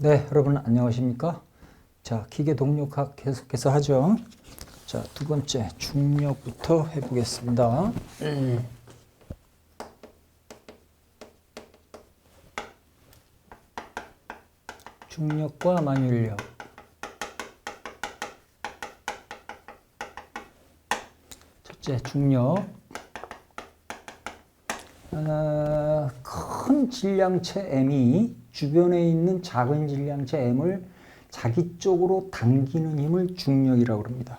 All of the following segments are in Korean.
네, 여러분 안녕하십니까? 자, 기계 동력학 계속해서 하죠. 자, 두 번째 중력부터 해보겠습니다. 중력과 만유인력. 첫째, 중력. 큰 질량체 M이 주변에 있는 작은 질량체 M을 자기 쪽으로 당기는 힘을 중력이라고 합니다.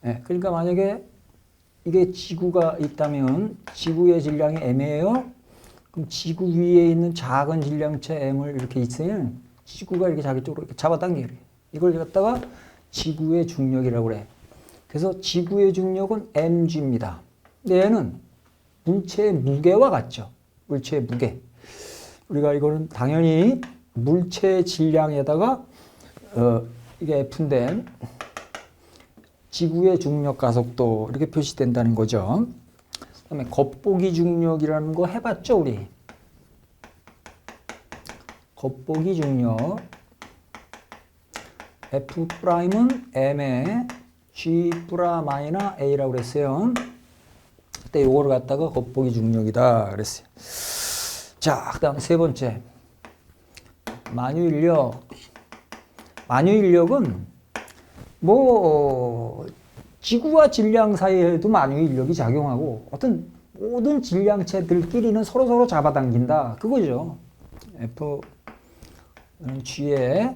네, 그러니까 만약에 이게 지구가 있다면 지구의 질량이 M이에요. 그럼 지구 위에 있는 작은 질량체 M을 이렇게 있으면 지구가 이렇게 자기 쪽으로 이렇게 잡아당겨요. 이걸 갖다가 지구의 중력이라고 그래. 그래서 지구의 중력은 mg입니다. 근데 얘는 물체의 무게와 같죠. 물체의 무게. 우리가 이거는 당연히 물체의 질량에다가 이게 F인데 지구의 중력 가속도 이렇게 표시된다는 거죠. 그다음에 겉보기 중력이라는 거 해봤죠, 우리? 겉보기 중력 F'은 M에 G'-A라고 그랬어요. 그때 요거를 갖다가 겉보기 중력이다 그랬어요. 자, 그다음 세 번째 만유인력. 만유인력은 뭐 지구와 질량 사이에도 만유인력이 작용하고 어떤 모든 질량체들끼리는 서로 잡아당긴다 그거죠. F는 G의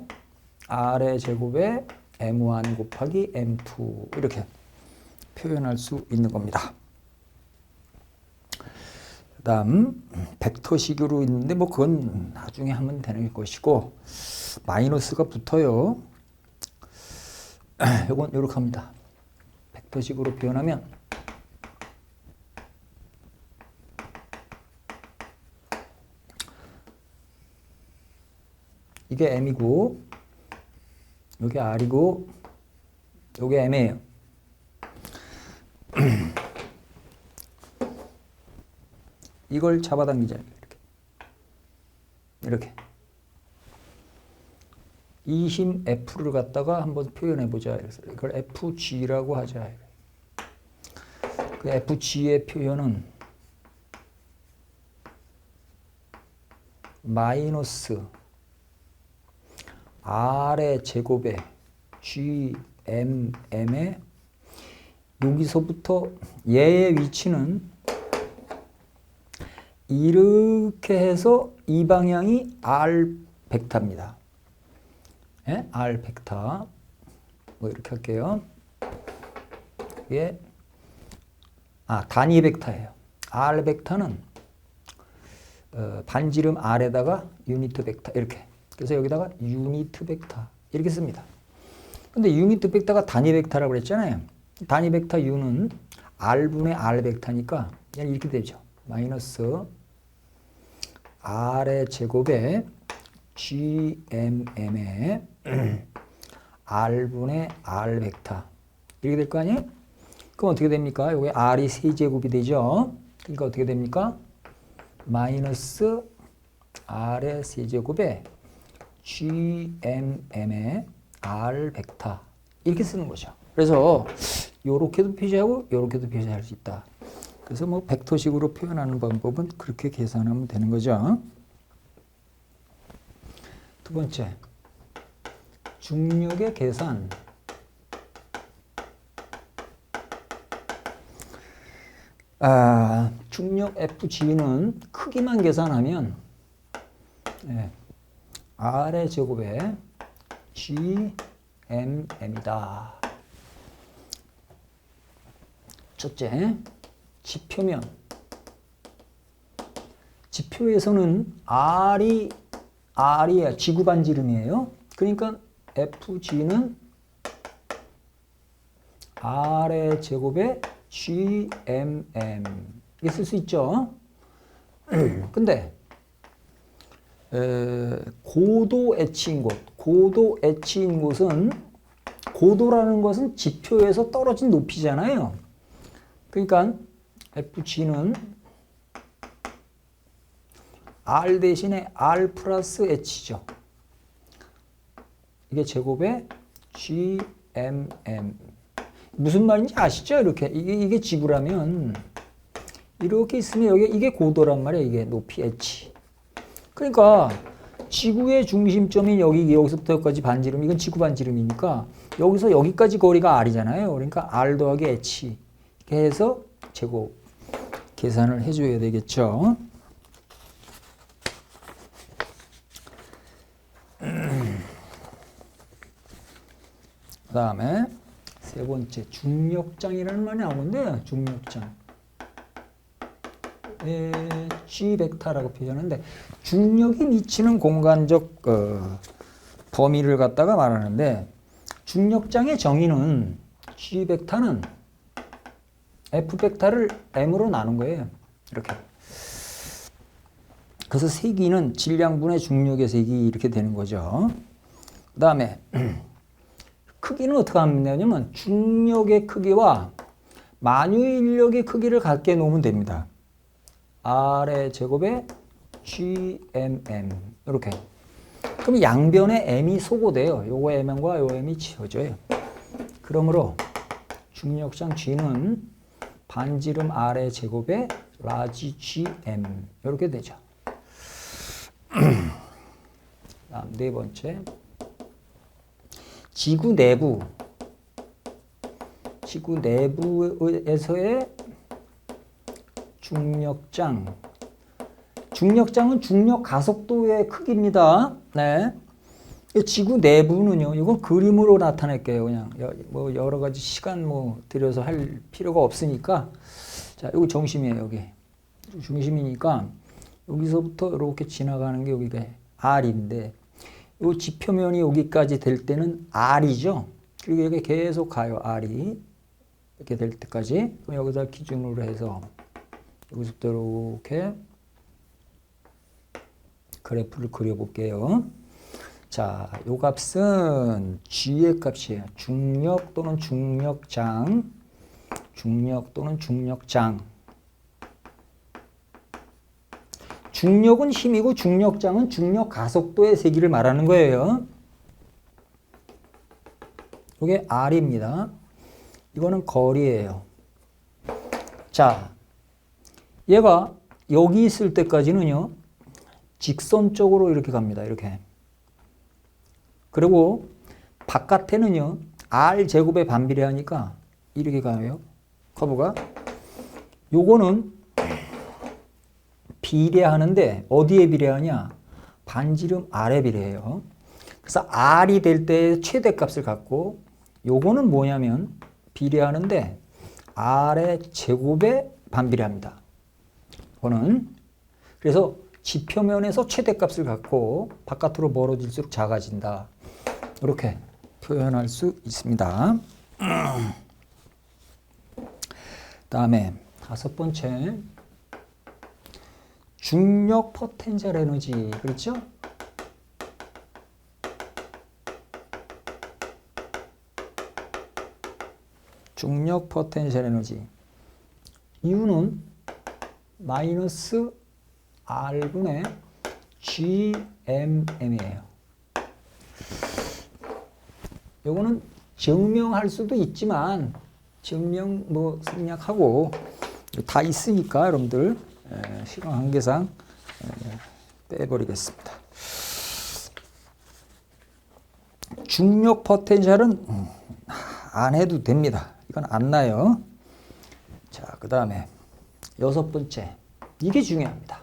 R의 제곱에 M1 곱하기 M2 이렇게 표현할 수 있는 겁니다. 그 다음 벡터식으로 있는데 뭐 그건 나중에 하면 되는 것이고 마이너스가 붙어요. 이건 이렇게 합니다. 벡터식으로 표현하면 이게 M이고 이게 R이고 이게 M이에요. 이걸 잡아당기자. 이렇게. 이 힘 F를 갖다가 한번 표현해 보자. 그래서 이걸 FG라고 하자. 그 FG의 표현은 마이너스 R의 제곱에 GMM에 여기서부터 얘의 위치는 이렇게 해서 이 방향이 R 벡터입니다. 네? R 벡터. 뭐 이렇게 할게요. 이게 단위 벡터예요. R 벡터는 반지름 R에다가 유니트 벡터 이렇게. 그래서 여기다가 유니트 벡터 이렇게 씁니다. 근데 유니트 벡터가 단위 벡터라고 그랬잖아요. 단위 벡터 U는 R분의 R 벡터니까 그냥 이렇게 되죠. 마이너스 R의 제곱에 GMM에 R분의 R 벡터 이렇게 될 거 아니에요? 그럼 어떻게 됩니까? 여기 R이 세제곱이 되죠. 그러니까 어떻게 됩니까? 마이너스 R의 세제곱에 GMM의 R 벡터 이렇게 쓰는 거죠. 그래서 요렇게도 표시하고 요렇게도 표시할 수 있다. 그래서 뭐 벡터식으로 표현하는 방법은 그렇게 계산하면 되는 거죠. 두 번째, 중력의 계산. 중력 FG는 크기만 계산하면 R의 제곱에 GMM이다. 첫째, 지표면. 지표에서는 R이 지구 반지름이에요. 그러니까 FG는 R의 제곱에 GMM 이게 쓸 수 있죠. 근데 고도 H인 곳은 고도라는 것은 지표에서 떨어진 높이잖아요. 그러니까 FG는 R 대신에 R 플러스 H죠. 이게 제곱에 GMM. 무슨 말인지 아시죠? 이렇게 이게 지구라면 이렇게 있으면 여기 이게 고도란 말이에요. 이게 높이 h. 그러니까 지구의 중심점이 여기서부터 여기까지 반지름. 이건 지구 반지름이니까 여기서 여기까지 거리가 r이잖아요. 그러니까 r 더하기 h 이렇게 해서 제곱 계산을 해줘야 되겠죠. 그 다음에 세 번째 중력장이라는 말이 나오는데 중력장 G 벡터라고 표현하는데 중력이 미치는 공간적 범위를 갖다가 말하는데 중력장의 정의는 G 벡터는 F 벡터를 M으로 나눈 거예요. 이렇게. 그래서 세기는 질량분의 중력의 세기 이렇게 되는 거죠. 그 다음에 크기는 어떻게 하면 되냐면 중력의 크기와 만유인력의 크기를 같게 놓으면 됩니다. R의 제곱에 GMM 이렇게. 그럼 양변에 M이 소거돼요. 요거 M과 요 M이 지워져요. 그러므로 중력장 G는 반지름 R의 제곱에 라지 GM 이렇게 되죠. 다음 네 번째 지구 내부에서의 중력장. 중력장은 중력 가속도의 크기입니다. 네. 지구 내부는요. 이건 그림으로 나타낼게요. 그냥 뭐 여러 가지 시간 들여서 할 필요가 없으니까. 자, 여기 정심이에요. 여기 중심이니까 여기서부터 이렇게 지나가는 게 여기가 R인데. 이 지표면이 여기까지 될 때는 R이죠. 그리고 여기 계속 가요. R이. 이렇게 될 때까지. 그럼 여기다 기준으로 해서 여기서부터 이렇게 그래프를 그려볼게요. 자, 요 값은 G의 값이에요. 중력 또는 중력장. 중력 또는 중력장. 중력은 힘이고 중력장은 중력 가속도의 세기를 말하는 거예요. 이게 R입니다. 이거는 거리예요. 자, 얘가 여기 있을 때까지는요. 직선적으로 이렇게 갑니다. 이렇게. 그리고 바깥에는요. R 제곱에 반비례하니까 이렇게 가요. 커브가. 요거는 비례하는데 어디에 비례하냐? 반지름 R에 비례해요. 그래서 R이 될 때 최대값을 갖고 요거는 뭐냐면 비례하는데 R의 제곱에 반비례합니다. 이거는 그래서 지표면에서 최대값을 갖고 바깥으로 멀어질수록 작아진다. 이렇게 표현할 수 있습니다. 다음에 다섯 번째 중력 포텐셜 에너지. 그렇죠? 중력 포텐셜 에너지. U는 마이너스 R분의 GMM이에요. 요거는 증명할 수도 있지만 증명 생략하고 다 있으니까 여러분들 시간 한계상 빼버리겠습니다. 중력 포텐셜은 안 해도 됩니다. 이건 안 나요. 자, 그 다음에 여섯 번째. 이게 중요합니다.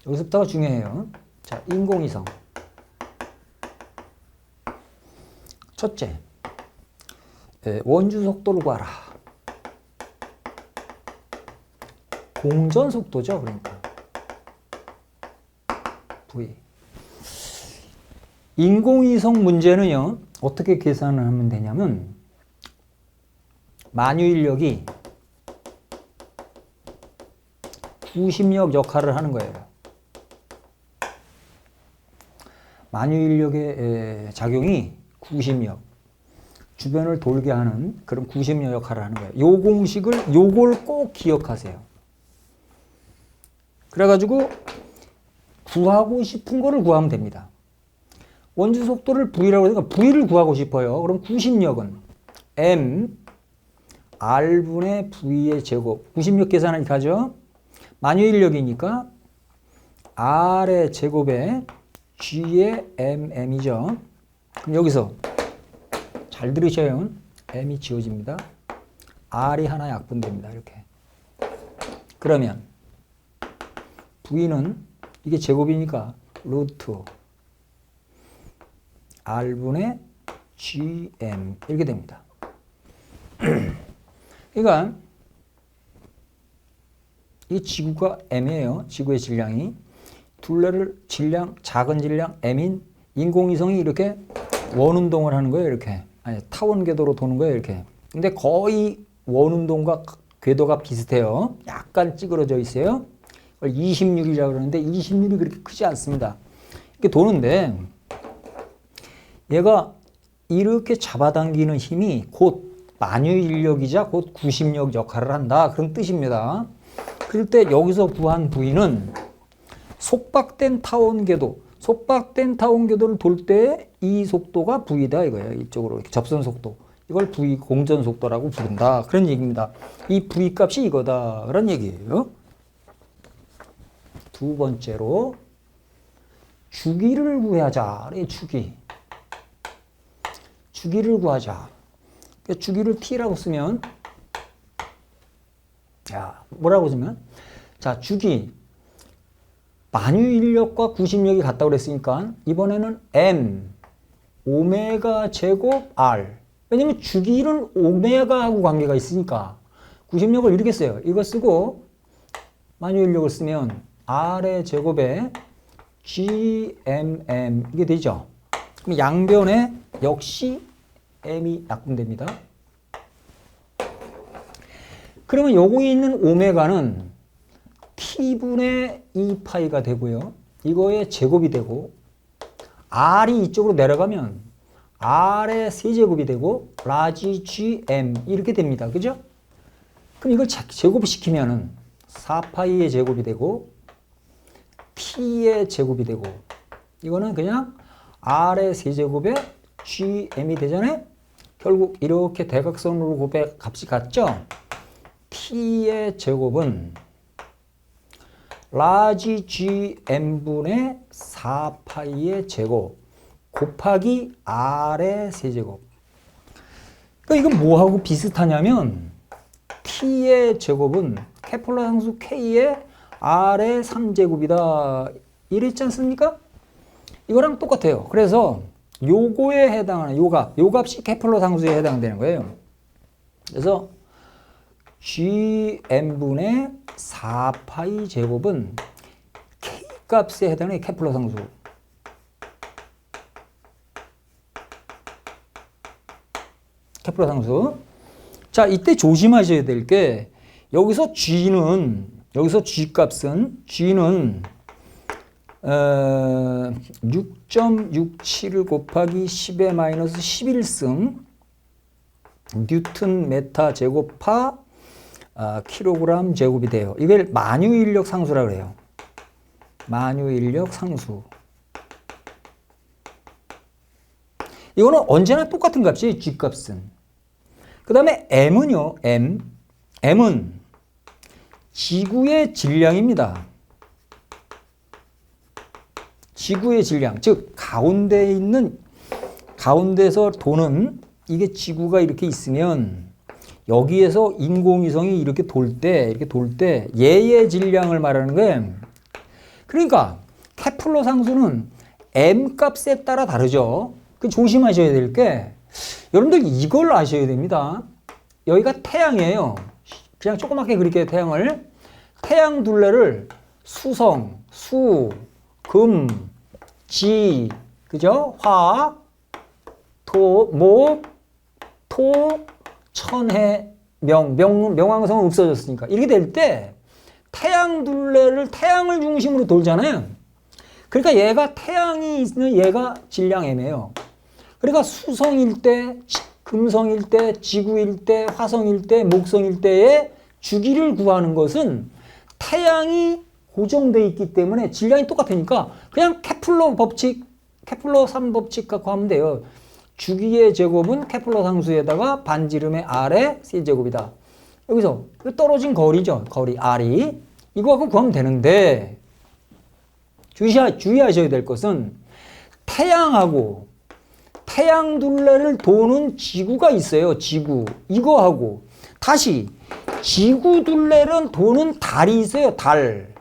여기서부터가 중요해요. 자, 인공위성. 첫째, 원주 속도를 구하라. 공전 속도죠, 그러니까. V. 인공위성 문제는요, 어떻게 계산을 하면 되냐면, 만유인력이 구심력 역할을 하는 거예요. 만유인력의 작용이 구심력, 주변을 돌게 하는 그런 구심력 역할을 하는 거예요. 요 공식을, 요걸 꼭 기억하세요. 그래가지고 구하고 싶은 거를 구하면 됩니다. 원주 속도를 V라고 하니까 V를 구하고 싶어요. 그럼 구심력은 M R분의 V의 제곱. 구심력 계산하니 가죠. 만유인력이니까 R의 제곱에 G의 MM이죠. 그럼 여기서 잘 들으셔요. M이 지워집니다. R이 하나 약분됩니다. 이렇게. 그러면 V는 이게 제곱이니까 루트 R분의 GM 이렇게 됩니다. 그러니까 이 지구가 M이에요. 지구의 질량이. 둘레를 질량, 작은 질량 M인 인공위성이 이렇게 원운동을 하는 거예요. 이렇게. 아니, 타원 궤도로 도는 거예요. 이렇게. 근데 거의 원운동과 궤도가 비슷해요. 약간 찌그러져 있어요. 20율이라고 그러는데 20율이 그렇게 크지 않습니다. 이렇게 도는데 얘가 이렇게 잡아당기는 힘이 곧 만유인력이자 곧 구심력 역할을 한다. 그런 뜻입니다. 그럴 때 여기서 구한 V는 속박된 타원 궤도를 돌 때 이 속도가 V다 이거예요. 이쪽으로 이렇게 접선 속도. 이걸 V 공전 속도라고 부른다. 그런 얘기입니다. 이 V 값이 이거다. 그런 얘기예요. 두 번째로 주기를 구하자. 주기를 구하자. 주기를 T라고 쓰면 뭐라고 쓰면 자, 주기 만유인력과 구심력이 같다고 그랬으니까 이번에는 M 오메가 제곱 R. 왜냐면 주기는 오메가하고 관계가 있으니까 구심력을 이렇게 써요. 이거 쓰고 만유인력을 쓰면 R의 제곱에 GMM 이게 되죠. 그럼 양변에 역시 M이 약분됩니다. 그러면 여기에 있는 오메가는 T분의 2파이가 되고요. 이거의 제곱이 되고 R이 이쪽으로 내려가면 R의 세제곱이 되고 라지 GM 이렇게 됩니다. 그죠? 그럼 이걸 제곱시키면은 4파이의 제곱이 되고 T의 제곱이 되고 이거는 그냥 R의 세제곱에 GM이 되잖아요. 결국 이렇게 대각선으로 곱해 값이 같죠? T의 제곱은 라지 GM분의 4파이의 제곱 곱하기 R의 세제곱. 그러니까 이건 뭐하고 비슷하냐면 T의 제곱은 케플러 상수 K의 R의 3제곱이다. 이랬지 않습니까? 이거랑 똑같아요. 그래서 요거에 해당하는 요 값이 케플러 상수에 해당되는 거예요. 그래서 GM분의 4파이 제곱은 K 값에 해당하는 케플러 상수. 케플러 상수. 자, 이때 조심하셔야 될 게 여기서 G 값은 G는 6.67을 곱하기 10의 마이너스 11승 뉴턴 메타 제곱파 킬로그램 제곱이 돼요. 이걸 만유인력 상수라고 그래요. 만유인력 상수. 이거는 언제나 똑같은 값이에요. G 값은. 그 다음에 M은요. M은 지구의 질량입니다. 지구의 질량. 즉 가운데서 도는 이게 지구가 이렇게 있으면 여기에서 인공위성이 이렇게 돌 때 얘의 질량을 말하는 거예요. 그러니까 케플러 상수는 M 값에 따라 다르죠. 그 조심하셔야 될 게 여러분들 이걸 아셔야 됩니다. 여기가 태양이에요. 그냥 조그맣게 그릴게요. 태양 둘레를 수성, 수, 금, 지, 그죠? 화, 토, 목, 토, 천해, 명왕성은 없어졌으니까. 이렇게 될 때 태양 둘레를 태양을 중심으로 돌잖아요. 그러니까 얘가 태양이 있는 얘가 질량 M이에요. 그러니까 수성일 때, 금성일 때, 지구일 때, 화성일 때, 목성일 때의 주기를 구하는 것은 태양이 고정되어 있기 때문에 질량이 똑같으니까 그냥 케플러 케플러 3법칙 갖고 하면 돼요. 주기의 제곱은 케플러 상수에다가 반지름의 R의 C제곱이다. 여기서 떨어진 거리죠. 거리 R이. 이거 갖고 구하면 되는데 주의하셔야 될 것은 태양하고 태양 둘레를 도는 지구가 있어요. 지구. 이거하고 다시 지구 둘레를 도는 달이 있어요. 달.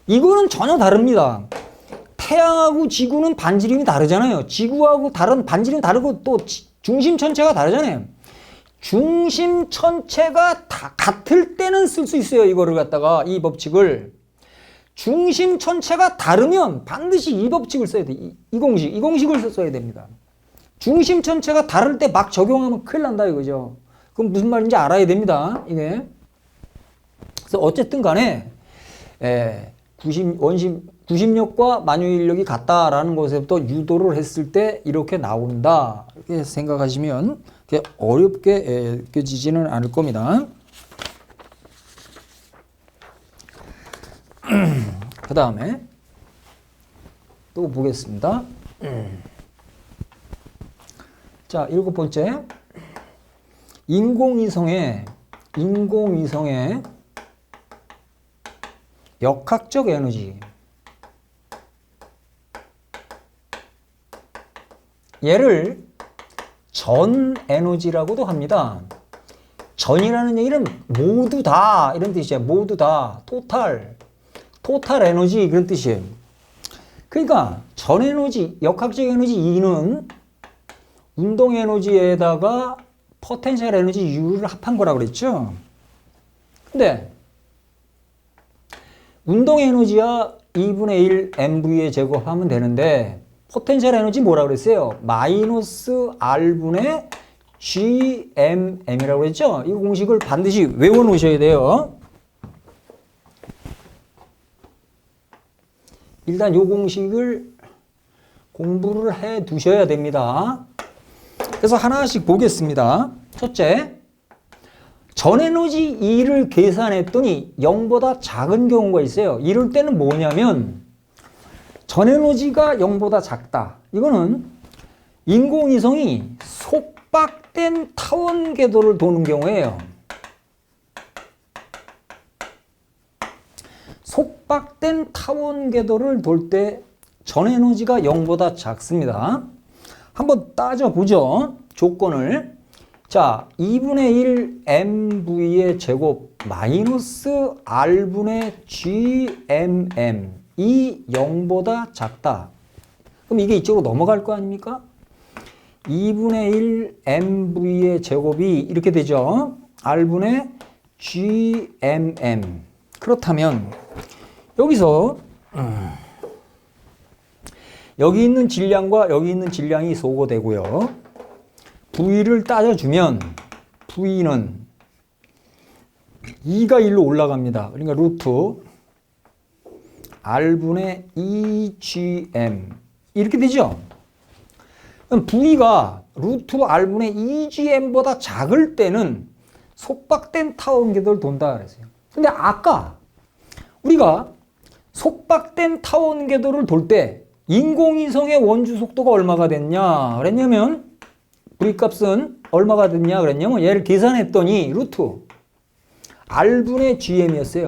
이거는 전혀 다릅니다. 태양하고 지구는 반지름이 다르잖아요. 지구하고 달은 반지름이 다르고 또 중심 천체가 다르잖아요. 중심 천체가 다 같을 때는 쓸 수 있어요. 이거를 갖다가 이 법칙을. 중심 천체가 다르면 반드시 이 법칙을 써야 돼. 이 공식을 써야 됩니다. 중심 천체가 다를 때 막 적용하면 큰일 난다 이거죠. 그럼 무슨 말인지 알아야 됩니다. 이게. 그래서 어쨌든 간에 90력과 만유인력이 같다라는 것에부터 유도를 했을 때 이렇게 나온다. 이렇게 생각하시면 그렇게 어렵게 느껴지지는 않을 겁니다. 그 다음에 또 보겠습니다. 자, 7번째. 인공위성의 역학적 에너지. 얘를 전 에너지라고도 합니다. 전이라는 얘기는 모두 다 이런 뜻이에요. 모두 다 토탈 에너지 그런 뜻이에요. 그러니까 전 에너지, 역학적 에너지 E는 운동 에너지에다가 포텐셜 에너지 U를 합한 거라고 그랬죠. 근데 운동 에너지야 2분의 1 mv의 제곱하면 되는데 포텐셜 에너지 뭐라고 그랬어요? 마이너스 R분의 GMM이라고 그랬죠? 이 공식을 반드시 외워 놓으셔야 돼요. 일단 이 공식을 공부를 해 두셔야 됩니다. 그래서 하나씩 보겠습니다. 첫째, 전 에너지 E를 계산했더니 0보다 작은 경우가 있어요. 이럴 때는 뭐냐면 전 에너지가 0보다 작다. 이거는 인공위성이 속박된 타원 궤도를 도는 경우예요. 속박된 타원 궤도를 돌 때 전 에너지가 0보다 작습니다. 한번 따져보죠. 조건을. 자, 2분의 1 mv의 제곱 마이너스 r분의 gmm 이 0보다 작다. 그럼 이게 이쪽으로 넘어갈 거 아닙니까? 2분의 1 mv의 제곱이 이렇게 되죠. r분의 gmm. 그렇다면 여기서 여기 있는 질량과 여기 있는 질량이 소거되고요. V를 따져주면 V는 2가 1로 올라갑니다. 그러니까 루트 R분의 2gm 이렇게 되죠. 그럼 V가 루트 R분의 2gm보다 작을 때는 속박된 타원 궤도를 돈다 그랬어요. 근데 아까 우리가 속박된 타원 궤도를 돌 때 인공위성의 원주 속도가 얼마가 됐냐 그랬냐면 V 값은 얼마가 됐냐 그랬냐면 얘를 계산했더니 루트 R분의 GM이었어요.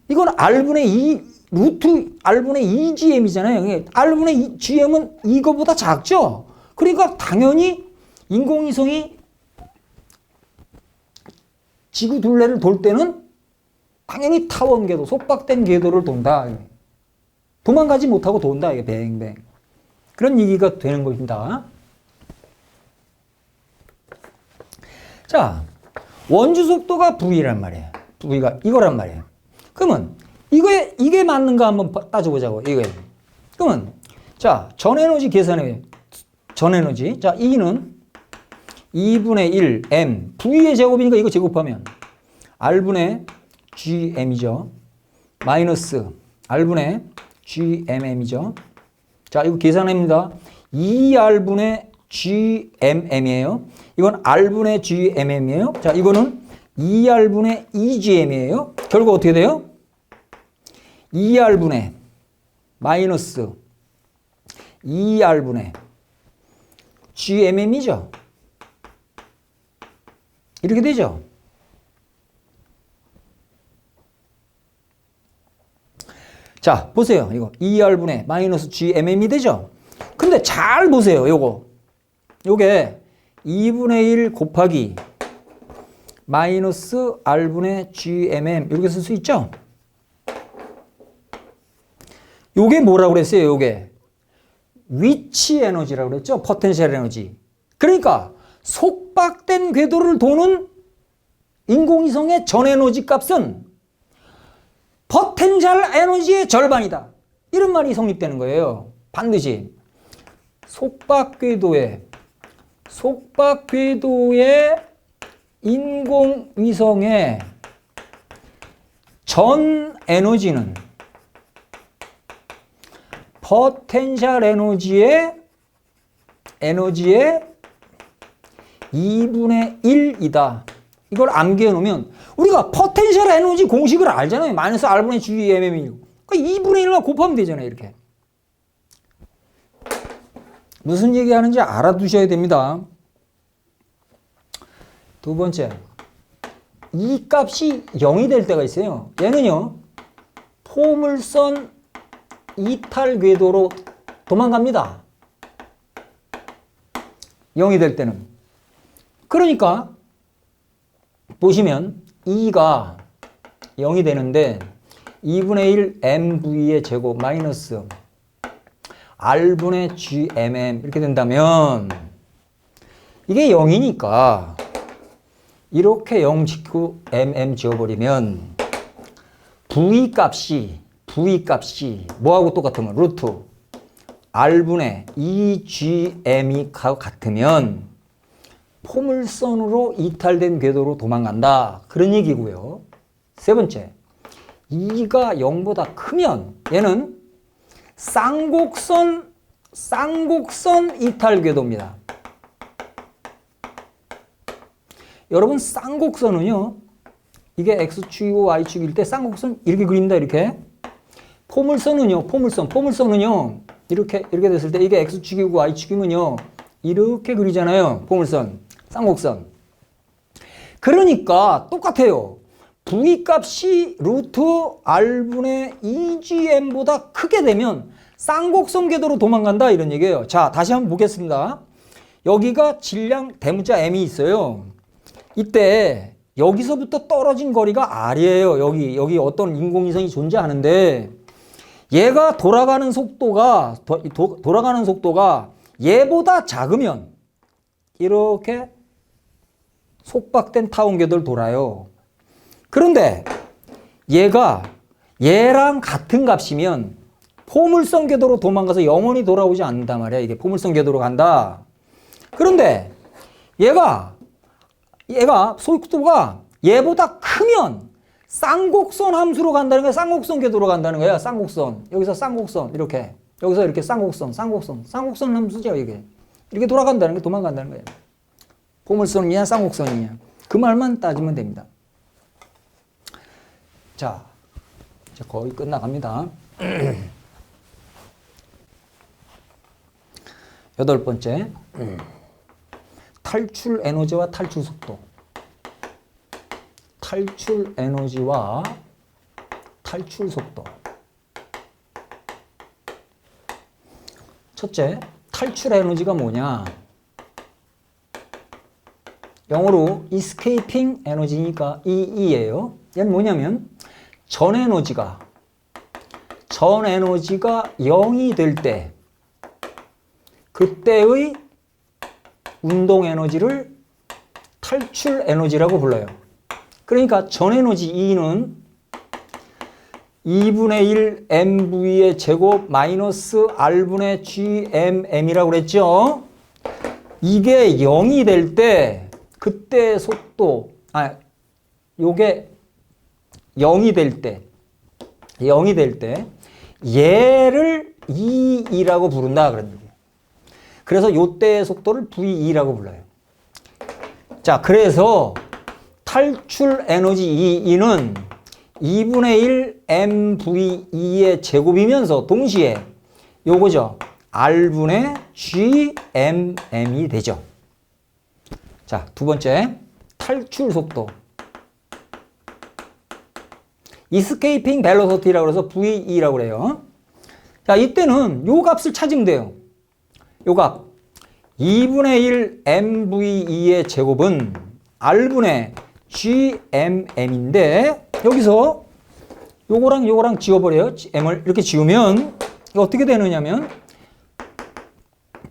이건 R분의 2 루트 R분의 2GM이잖아요. R분의 GM은 이거보다 작죠? 그러니까 당연히 인공위성이 지구 둘레를 돌 때는 당연히 타원 궤도, 속박된 궤도를 돈다. 도망가지 못하고 돈다. 이게 뱅뱅. 그런 얘기가 되는 겁니다. 자, 원주 속도가 V란 말이에요. V가 이거란 말이에요. 그러면 이게 맞는가 한번 따져보자고. 이거예요. 그러면 자, 전 에너지 계산해. 전 에너지. 자, E는 2분의 1 m V의 제곱이니까 이거 제곱하면 R분의 GM이죠. 마이너스 R분의 GMM이죠. 자, 이거 계산합니다. 2R분의 GMM이에요. 이건 R분의 GMM이에요. 자, 이거는 2R분의 2GM이에요. 결국 어떻게 돼요? 2R분의 마이너스 2R분의 GMM이죠. 이렇게 되죠. 자, 보세요. 이거 2R분의 마이너스 GMM이 되죠. 근데 잘 보세요. 요게 2분의 1 곱하기 마이너스 R분의 GMM 이렇게 쓸 수 있죠. 요게 뭐라고 그랬어요? 요게 위치 에너지라고 그랬죠. 포텐셜 에너지. 그러니까 속박된 궤도를 도는 인공위성의 전 에너지 값은 포텐셜 에너지의 절반이다. 이런 말이 성립되는 거예요. 반드시 속박궤도의 인공위성의 전 에너지는 포텐셜 에너지의 2분의 1이다. 이걸 암기해 놓으면 우리가 포텐셜 에너지 공식을 알잖아요. 마이너스 R분의 GMM이고. 그러니까 2분의 1만 곱하면 되잖아요. 이렇게. 무슨 얘기하는지 알아두셔야 됩니다. 두 번째, 이 값이 0이 될 때가 있어요. 얘는요, 포물선 이탈 궤도로 도망갑니다. 0이 될 때는. 그러니까 보시면 2가 0이 되는데 2분의 1 mv의 제곱 마이너스 r분의 gmm 이렇게 된다면 이게 0이니까 이렇게 0 짓고 mm 지워버리면 v 값이 뭐하고 똑같으면 루트 r분의 2gm이 같으면 포물선으로 이탈된 궤도로 도망간다. 그런 얘기고요. 세 번째, 2가 0보다 크면 얘는 쌍곡선 이탈 궤도입니다. 여러분 쌍곡선은요. 이게 X축이고 Y축일 때 쌍곡선 이렇게 그립니다. 이렇게. 포물선은요. 이렇게 됐을 때 이게 X축이고 Y축이면요. 이렇게 그리잖아요. 포물선. 쌍곡선. 그러니까 똑같아요. V 값이 루트 R분의 2GM보다 크게 되면 쌍곡선 궤도로 도망간다 이런 얘기예요. 자, 다시 한번 보겠습니다. 여기가 질량 대문자 M이 있어요. 이때 여기서부터 떨어진 거리가 R이에요. 여기 어떤 인공위성이 존재하는데 얘가 돌아가는 속도가 얘보다 작으면 이렇게 속박된 타원 궤도를 돌아요. 그런데 얘가 얘랑 같은 값이면 포물선 궤도로 도망가서 영원히 돌아오지 않는단 말이야. 이게 포물선 궤도로 간다. 그런데 얘가 속도가 얘보다 크면 쌍곡선 함수로 간다는 거야. 쌍곡선 궤도로 간다는 거야. 쌍곡선. 여기서 쌍곡선 이렇게. 여기서 이렇게 쌍곡선 함수죠. 이게. 이렇게 돌아간다는 게 도망간다는 거예요. 포물선이냐 쌍곡선이냐. 그 말만 따지면 됩니다. 자, 이제 거의 끝나갑니다. 여덟 번째, 탈출 에너지와 탈출 속도. 탈출 에너지와 탈출 속도. 첫째, 탈출 에너지가 뭐냐? 영어로 escaping 에너지니까 EE예요. 얘는 뭐냐면 전 에너지가 0이 될 때 그때의 운동 에너지를 탈출 에너지라고 불러요. 그러니까 전 에너지 E는 2분의 1 mv의 제곱 마이너스 r분의 gmm이라고 그랬죠. 이게 0이 될 때 그때 속도 요게 0이 될 때 얘를 E라고 부른다 그런 얘기예요. 그래서 요때의 속도를 VE라고 불러요. 자, 그래서 탈출 에너지 E는 2분의 1 mv2의 제곱이면서 동시에 요거죠. r분의 gmm이 되죠. 자, 두 번째 탈출 속도. escaping velocity라고 해서 VE라고 그래요. 자, 이때는 요 값을 찾으면 돼요. 요 값. 2분의 1 mv2의 제곱은 r분의 gmm인데 여기서 요거랑 요거랑 지워버려요. m을 이렇게 지우면 이거 어떻게 되느냐면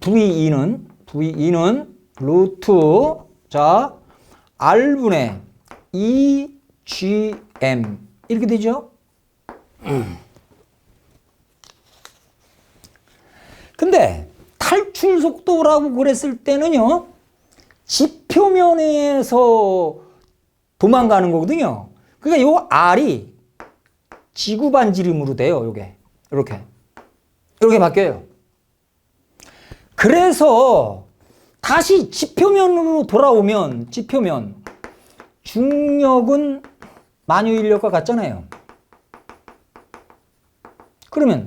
VE는 루트 자 r분의 2gm 이렇게 되죠. 근데 탈출 속도라고 그랬을 때는요, 지표면에서 도망가는 거거든요. 그러니까 요 R이 지구 반지름으로 돼요. 요게 이렇게 바뀌어요. 그래서 다시 지표면으로 돌아오면 지표면 중력은 만유인력과 같잖아요. 그러면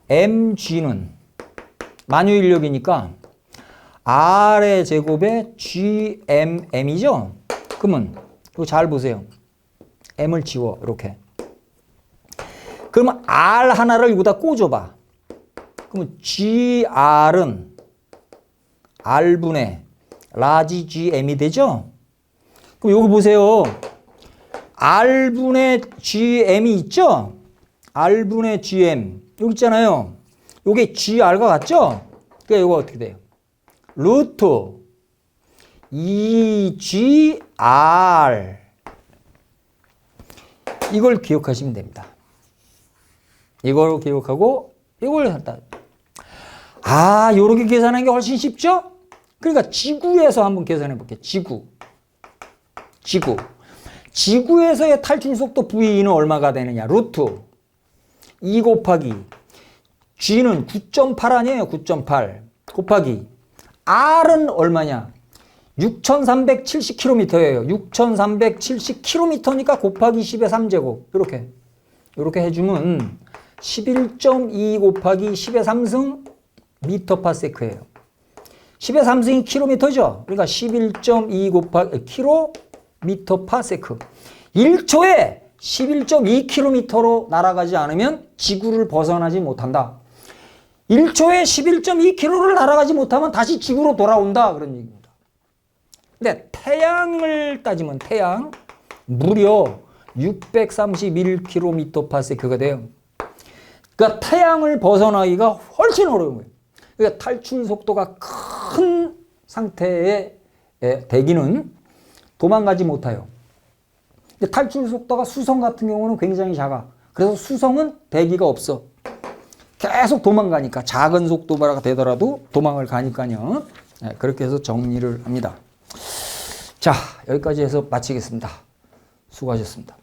mg는 만유인력이니까 r의 제곱에 gmm이죠. 그러면 이거 잘 보세요. m을 지워 이렇게. 그러면 r 하나를 여기다 꽂아봐. 그러면 gr은 r분의 라지 gm이 되죠. 그럼 여기 보세요. r분의 gm이 있죠. r분의 gm 여기 있잖아요. 요게 gr과 같죠? 그러니까 이거 어떻게 돼요? 루트 2gr 이걸 기억하시면 됩니다. 이걸 기억하고 이걸 한다. 아, 요렇게 계산하는 게 훨씬 쉽죠? 그러니까 지구에서 한번 계산해 볼게요. 지구에서의 탈출 속도 VE는 얼마가 되느냐? 루트 2 곱하기 G는 9.8 아니에요? 9.8 곱하기 R은 얼마냐? 6370km예요. 6370km니까 곱하기 10의 3제곱 이렇게 해주면 11.2 곱하기 10의 3승 미터 파세크예요. 10의 3승이 킬로미터죠. 그러니까 11.2 곱하기 킬로미터 파세크. 1초에 11.2km로 날아가지 않으면 지구를 벗어나지 못한다. 1초에 11.2km를 날아가지 못하면 다시 지구로 돌아온다. 그런 얘기입니다. 근데 태양을 따지면 태양 무려 631km/s가 돼요. 그러니까 태양을 벗어나기가 훨씬 어려운 거예요. 그러니까 탈출 속도가 큰 상태의 대기는 도망가지 못해요. 근데 탈출 속도가 수성 같은 경우는 굉장히 작아. 그래서 수성은 대기가 없어. 계속 도망가니까 작은 속도가 되더라도 도망을 가니까요. 그렇게 해서 정리를 합니다. 자, 여기까지 해서 마치겠습니다. 수고하셨습니다.